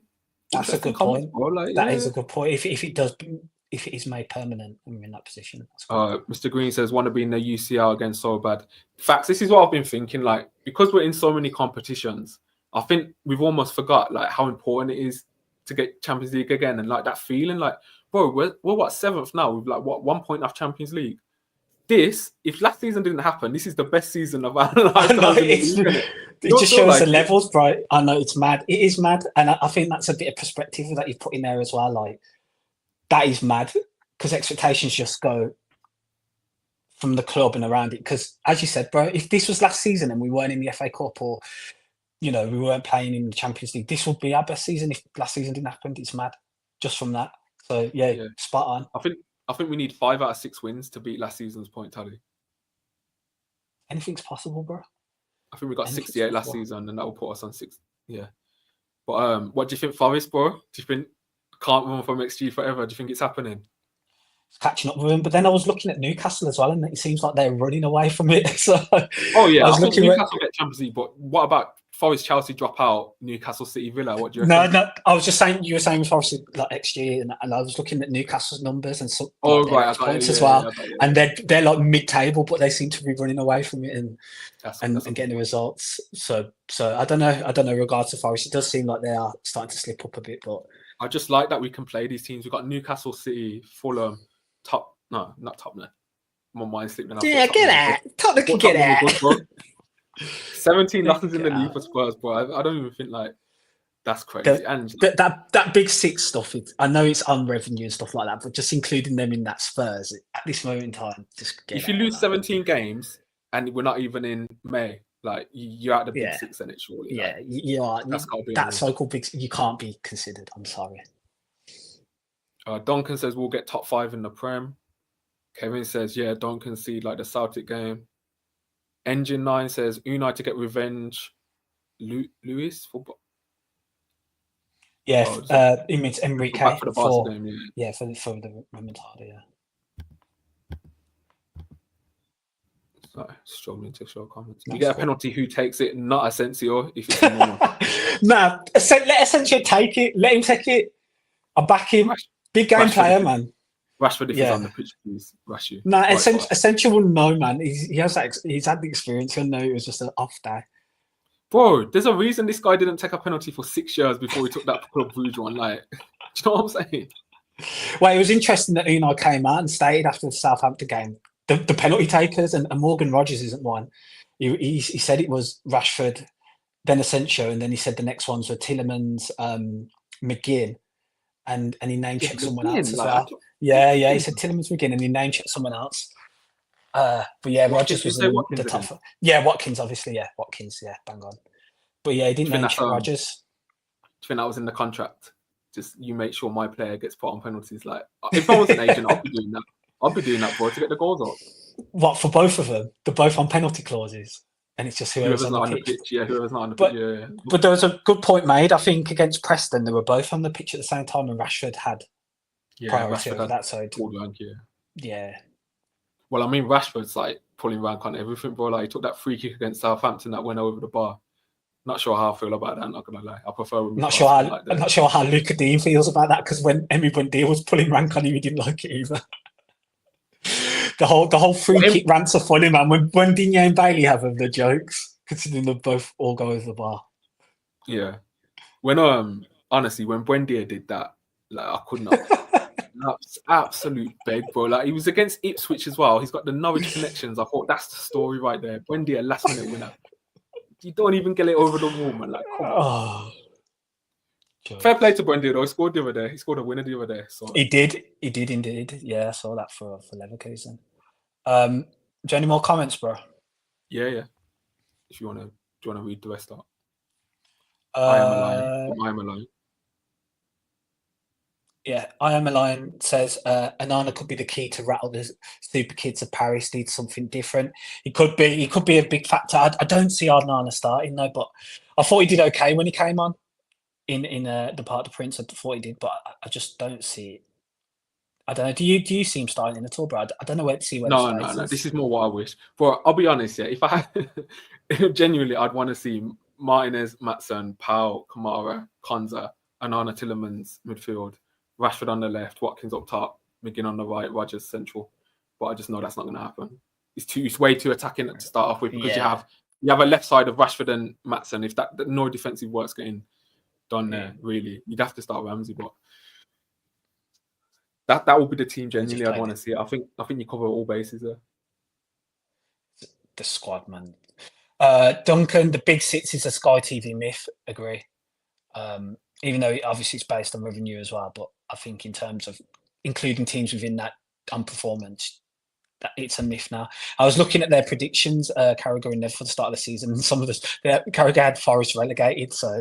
That's a good point. That is a good point. If it is made permanent and we're in that position. Mr. Green says want to be in the UCL again so bad. Facts. This is what I've been thinking. Like, because we're in so many competitions, I think we've almost forgot like how important it is to get Champions League again, and like that feeling like, bro, we're what, 7th now? We've like 1 point off Champions League. If last season didn't happen, this is the best season of our lifetimes. It just shows like the levels, bro. I know it's mad. It is mad, and I think that's a bit of perspective that you put in there as well. Like, that is mad because expectations just go from the club and around it. Because as you said, bro, if this was last season and we weren't in the FA Cup or we weren't playing in the Champions League, this would be our best season. If last season didn't happen, it's mad just from that. So yeah. Spot on. I think we need 5 out of 6 wins to beat last season's point tally. Anything's possible, bro. I think we got 68 last season, and that will put us on 6. Yeah. But what do you think, Forest, bro? Do you think can't run from XG forever? Do you think it's happening? It's catching up with them. But then I was looking at Newcastle as well, and it seems like they're running away from it. So oh yeah, I think Newcastle get Champions League, but what about Forest, Chelsea drop out, Newcastle, City, Villa? What do you reckon? No. I was just saying, you were saying Forest like XG, and I was looking at Newcastle's numbers and some points as well, and they're like mid-table, but they seem to be running away from it and getting the results. So I don't know. Regards to Forest, it does seem like they are starting to slip up a bit, but I just like that we can play these teams. We've got Newcastle, City, Fulham, not Tottenham. My mind's slipping. Yeah, get out. Tottenham can get out. 17 losses in the league for Spurs, bro. I don't even think like that's crazy. And that big 6 stuff, I know it's on revenue and stuff like that, but just including them in that Spurs at this moment in time, if you lose 17 games and we're not even in May, like you're at the big 6, then it's surely. Yeah, you are. That so-called big, you can't be considered. I'm sorry. Duncan says we'll get top 5 in the Prem. Kevin says, yeah, don't concede like the Celtic game. Engine 9 says Unai to get revenge. Luis football. Yeah, it means Enrique for the Barca game. Yeah, for the remontada. Yeah. Sorry, struggling to show comments. You get a penalty. Who takes it? Not Asensio. If it's nah, let Asensio take it. Let him take it. I back him. Big game player, man. Rashford, if he's on the pitch, please rush you. Nah, Asensio will know, man. He has that. He's had the experience. He'll know it was just an off day. Bro, there's a reason this guy didn't take a penalty for 6 years before he took that Club Brugge one. Like, do you know what I'm saying? Well, it was interesting that Unai came out and stated after the Southampton game, the penalty takers, and Morgan Rogers isn't one. He said it was Rashford, then Asensio, and then he said the next ones were Tillemans, McGinn, and he name checked someone else as well. Yeah, he said Tillemans, McGinn, and he name checked someone else. But yeah, Rogers was the top. Yeah, Watkins, obviously. Yeah, Watkins. Yeah, bang on. But yeah, he didn't name check Rogers. Do you think that was in the contract? Just you make sure my player gets put on penalties. Like, if I was an agent, I'd be doing that. I'd be doing that, bro, to get the goals up. What, for both of them? They're both on penalty clauses, and it's just whoever's Whoever's on the not on the pitch. pitch, yeah, whoever's not on the pitch, But yeah. but there was a good point made. I think against Preston, they were both on the pitch at the same time, and Rashford had Yeah, priority Rashford over had that side. pulled rank, yeah. Yeah, Well, I mean, Rashford's like pulling rank on everything, bro. Like, he took that free kick against Southampton that went over the bar. Not sure how I feel about that. Not gonna lie, I prefer when we not pass sure from how like I'm the. not sure how Luca Dean feels about that, because when Emi Buendia was pulling rank on him, he didn't like it either. The whole free Well, kick rants are funny, man. When Digne and Bailey have them, the jokes, considering they both all go over the bar. yeah, when honestly, when Buendia did that, like I could not. Absolute beg, bro. Like he was against Ipswich as well. He's got the Norwich connections. I thought that's the story right there. Buendia, last minute winner. You don't even get it over the wall, man. Like, come on. Oh, Fair play jokes. to Buendia though. He scored the other day. He scored a winner the other day. So He did indeed. Yeah, I saw that for Leverkusen. Do you have any more comments, bro? yeah. If you do you wanna read the rest out? I am a lion. Uh, I am a lion. yeah, I am a lion says Anana could be the key to rattle the super kids of Paris. Needs something different. He could be. He could be a big factor. I don't see Arnana starting though, but I thought he did okay when he came on in the Part of the Prince. I thought he did, but I just don't see it. I don't know. Do you see him starting at all, bro? I don't know where to see where the space No. is. This is more what I wish. But I'll be honest, yeah. If I had genuinely, I'd want to see Martinez, Matson, Powell, Kamara, Konza, Anana Tillemans midfield, Rashford on the left, Watkins up top, McGinn on the right, Rogers central. But I just know that's not going to happen. It's way too attacking to start off with, because Yeah, you have a left side of Rashford and Matson. If that no defensive work's getting done yeah. there, really, you'd have to start Ramsey. But that will be the team They just genuinely I'd played want to see. I think you cover all bases there. the squad, man. Duncan, the big six is a Sky TV myth. Agree. Even though obviously it's based on revenue as well, but I think in terms of including teams within that on performance, that it's a myth now. I was looking at their predictions, Carragher in there for the start of the season, and some of Carragher had Forest relegated, so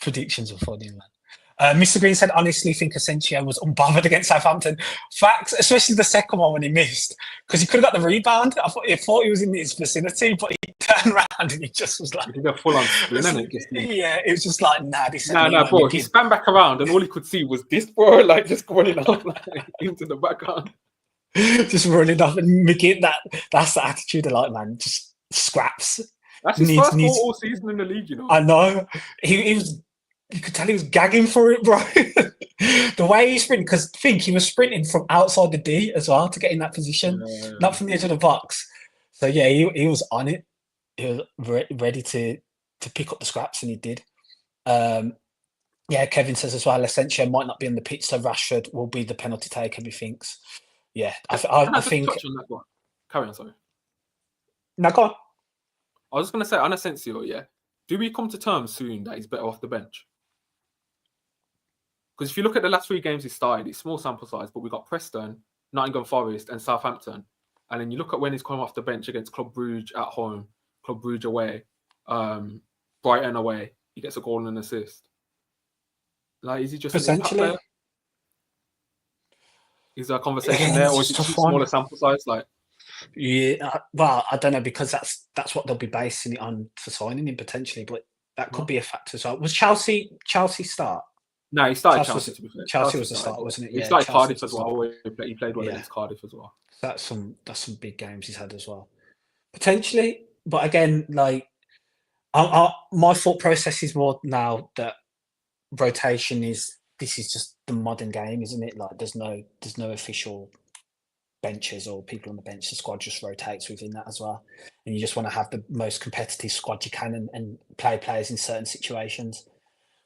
predictions are funny, man. Mr. Green said, honestly, think Asensio was unbothered against Southampton. Facts, especially the second one when he missed, because he could have got the rebound. I thought he was in his vicinity, but he turned around and he just was like, He did a full on spin and it just yeah, it was just like, nah, this ain't me, no, man. bro. He span back around and all he could see was this, bro, like just running off like, into the background. Just running off and making that's the attitude I like, man. Just scraps. That's his Needs first goal needs all season in the league, you know. I know. He was, you could tell he was gagging for it, bro. The way he sprinted, because think he was sprinting from outside the D as well to get in that position, Yeah. not from the edge of the box. So yeah, he was on it. He was ready to pick up the scraps, and he did. Yeah, Kevin says as well, Asensio might not be on the pitch, so Rashford will be the penalty taker, he thinks. Yeah, Can I I just think. touch on that one? Carry on, sorry. No, go on. I was just gonna say on Asensio, yeah. Do we come to terms soon that he's better off the bench? Because if you look at the last 3 games he started, it's small sample size, but we got Preston, Nottingham Forest, and Southampton. And then you look at when he's come off the bench against Club Brugge at home, Club Brugge away, Brighton away, he gets a goal and an assist. Like, is he just an impact Essentially, player? Is there a conversation again, there, it's or is just it a too tough one. small a sample size? Like, Yeah, well, I don't know, because that's what they'll be basing it on for signing him potentially, but that could no, be a factor as well. Was Chelsea start? he started Chelsea Chelsea was to be fair. Chelsea Chelsea was the started, start, yeah. wasn't it? He Yeah, started Chelsea was Cardiff the as well. start. Where he played well Yeah, against Cardiff as well. that's some big games he's had as well. Potentially, but again, like my thought process is more now that rotation this is just the modern game, isn't it? Like there's no official benches or people on the bench. The squad just rotates within that as well, and you just want to have the most competitive squad you can and play players in certain situations.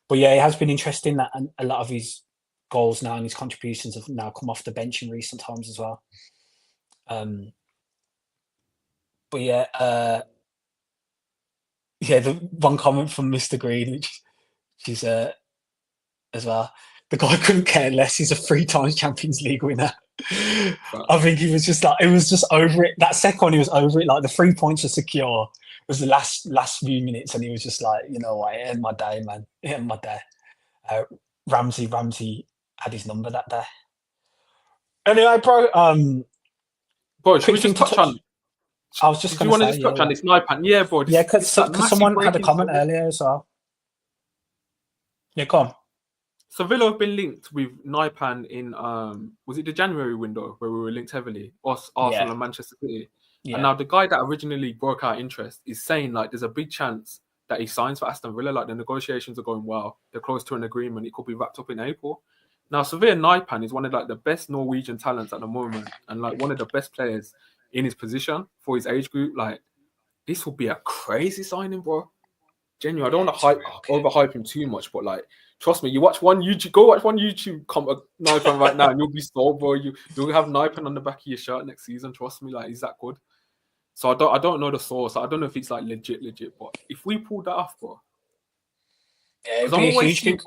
But yeah, it has been interesting that a lot of his goals now and his contributions have now come off the bench in recent times as well. But yeah, yeah, the one comment from Mr. Green, which is as well. The guy couldn't care less. He's a 3 times Champions League winner. But I think he was just like, it was just over it. That second one, he was over it. Like the 3 points were secure. It was the last few minutes, and he was just like, you know what, it ended my day, man. It ended my day. Ramsey had his number that day. Anyway, bro, Bro, should quick we thing just to touch on? I was just Did you going to want to say, just touch on this Naipan? Yeah, bro. yeah, This is that because massive someone had a breaking comment story. earlier as well. Yeah, go on. So Villa have been linked with Naipan in was it the January window where we were linked heavily? Us, Arsenal Yeah, and Manchester City. And yeah, now the guy that originally broke our interest is saying like there's a big chance that he signs for Aston Villa. Like the negotiations are going well. They're close to an agreement. It could be wrapped up in April. Now Severe Naipan is one of like the best Norwegian talents at the moment and like one of the best players in his position for his age group. Like this will be a crazy signing, bro. Genuinely, I don't want to overhype him too much, but like, trust me, you watch one YouTube, go watch one YouTube Naipan right now, and you'll be sold, bro. You'll have Naipan on the back of your shirt next season. Trust me, like he's that good. So I don't know the source. I don't know if it's like legit, but if we pull that off, bro, yeah. because It'd be a huge thing.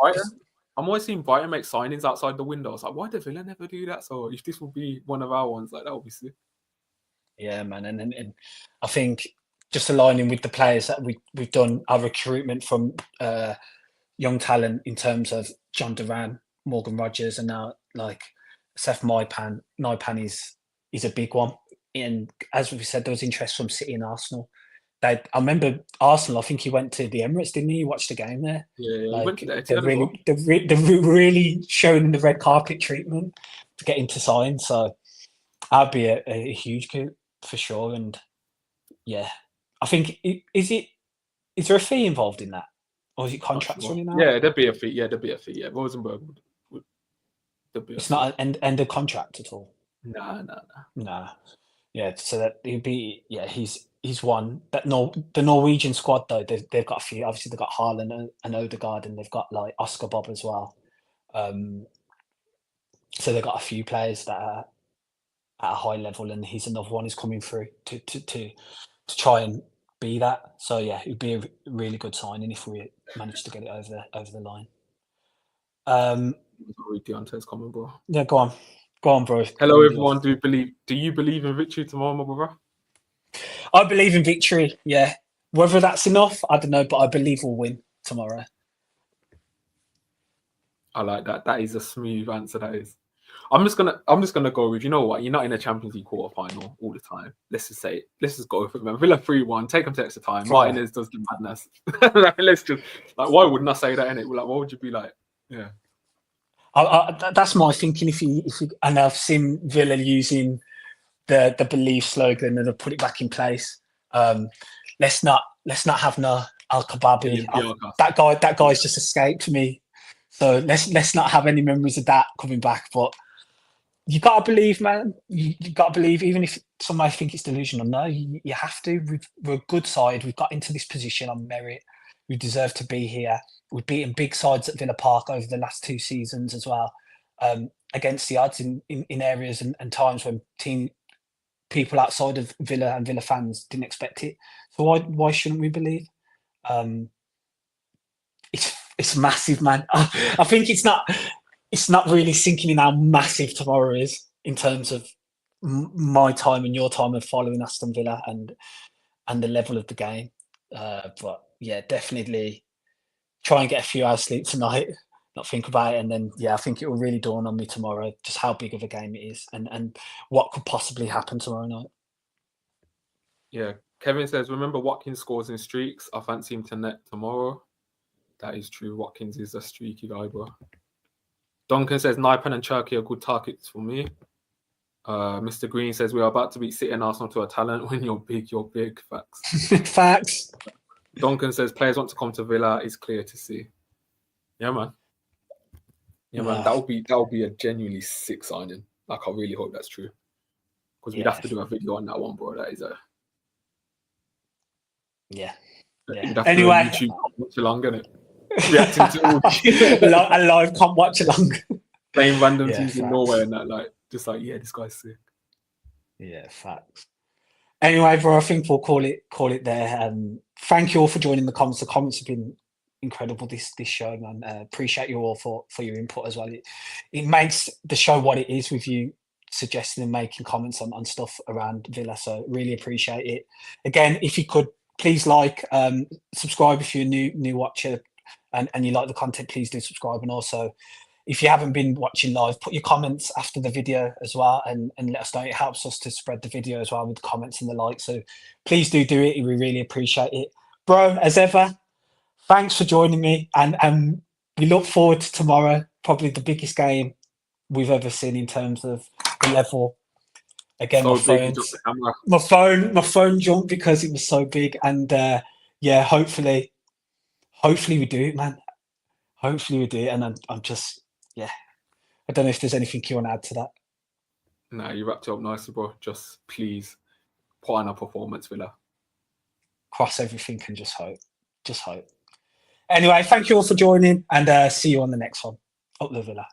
I'm always seeing Brighton make signings outside the windows. Like, why did Villa never do that? So if this will be one of our ones, like that would be sick. Yeah, man, and I think just aligning with the players that we've done our recruitment from young talent in terms of John Duran, Morgan Rogers, and now like Seth Naipan is a big one. And as we said, there was interest from City and Arsenal. I remember Arsenal. I think he went to the Emirates, didn't he? You watched the game there. Yeah, he went to Like the Etihad as well. they're really showing the red carpet treatment to get him to sign. So that'd be a huge coup for sure. And yeah, I think is there a fee involved in that, or is it contracts running out? Yeah, there'd be a fee. Yeah, there'd be a fee. Yeah, Rosenberg would there'd be a It's fee. not an end of contract at all. Nah. No. Yeah, so that he'd be he's one that the Norwegian squad though they've got a few. Obviously they've got Haaland and Odegaard and they've got like Oscar Bob as well. So they've got a few players that are at a high level, and he's another one who's coming through to try and be that. So yeah, it'd be a really good signing if we manage to get it over the line. Deontay's coming, bro. Yeah, go on, bro. Hello, everyone. Do you believe in victory tomorrow, my brother? I believe in victory. Yeah, whether that's enough, I don't know, but I believe we'll win tomorrow. I like that. That is a smooth answer. That is. I'm just gonna go with, you know what? You're not in a Champions League quarterfinal all the time. Let's just go for it, man. Villa 3-1. Take them to extra time. Martinez does the madness. Let's just why wouldn't I say that? In it, like, what would you be like? Yeah. That's my thinking. If you and I've seen Villa using the belief slogan and put it back in place. Let's not have no Al Kababi. That guy's just escaped me. So let's not have any memories of that coming back. But you gotta believe, man. You gotta believe, even if some might think it's delusional. No, you have to. We're a good side. We've got into this position on merit. We deserve to be here. We've beaten big sides at Villa Park over the last 2 seasons as well, against the odds in areas and times when people outside of Villa and Villa fans didn't expect it. So why shouldn't we believe? It's massive, man. I think it's not really sinking in how massive tomorrow is in terms of my time and your time of following Aston Villa and the level of the game. But yeah, definitely try and get a few hours sleep tonight, not think about it, and then I think it will really dawn on me tomorrow just how big of a game it is and what could possibly happen tomorrow night. Yeah, Kevin says, remember Watkins scores in streaks. I fancy him to net tomorrow. That is true. Watkins is a streaky guy, bro. Duncan says Naipan and Cherky are good targets for me. Mr. Green says we are about to beat City and Arsenal to a talent. When you're big, you're big. Facts. Facts. Duncan says players want to come to Villa. It's clear to see. Yeah, man. Yeah, man. That would be a genuinely sick signing. Like, I really hope that's true. Because we'd have to do a video on that one, bro. That is a. Yeah. Anyway, YouTube watch along, innit? Reacting to all a live can't watch along. Playing random teams in Norway and that, like, just like, yeah, this guy's sick. Yeah, facts. Anyway, bro, I think we'll call it there. Thank you all for joining the comments. The comments have been incredible this show, man. Appreciate you all for your input as well. It makes the show what it is with you suggesting and making comments on stuff around Villa. So really appreciate it. Again, if you could please subscribe if you're a new watcher and you like the content, please do subscribe. And also if you haven't been watching live, put your comments after the video as well, and let us know. It helps us to spread the video as well with the comments and the like. So please do it. We really appreciate it, bro. As ever, thanks for joining me, and we look forward to tomorrow. Probably the biggest game we've ever seen in terms of the level. Again, So big, you dropped the camera. my phone jumped because it was so big, and yeah, hopefully we do it, man. Hopefully we do it, and I'm just, yeah. I don't know if there's anything you want to add to that. Nah, you wrapped it up nicely, bro. Just please put on a performance, Villa. Cross everything and just hope. Just hope. Anyway, thank you all for joining, and see you on the next one. Up the Villa.